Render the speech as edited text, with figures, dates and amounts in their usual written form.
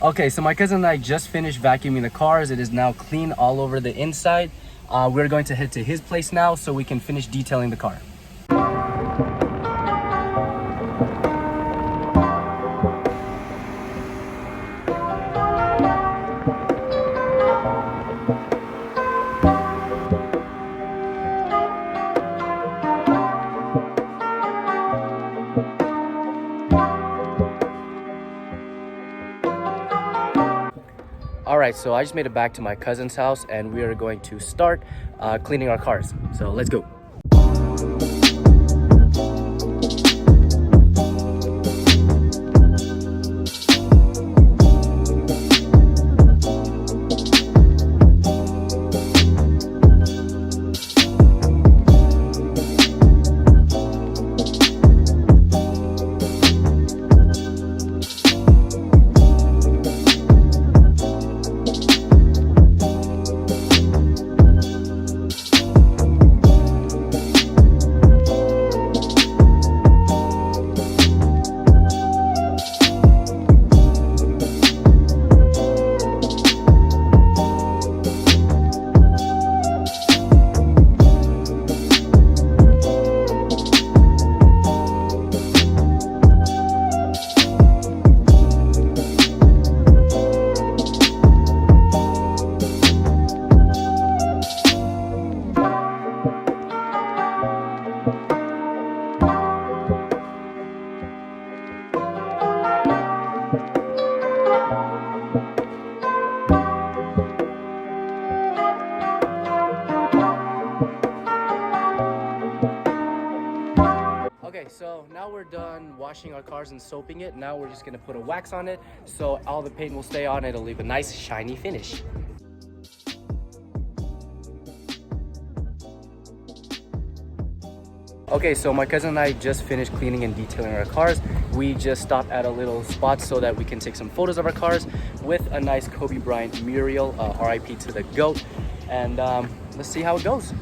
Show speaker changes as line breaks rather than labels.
Okay, so my cousin and I just finished vacuuming the cars. It is now clean all over the inside. We're going to head to his place now so we can finish detailing the car. All right, so I just made it back to my cousin's house and we are going to start cleaning our cars. So let's go. Okay, so now we're done washing our cars and soaping it. Now we're just gonna put a wax on it so all the paint will stay on. It'll leave a nice shiny finish. Okay, so my cousin and I just finished cleaning and detailing our cars. We just stopped at a little spot so that we can take some photos of our cars with a nice Kobe Bryant mural, RIP to the GOAT. And let's see how it goes.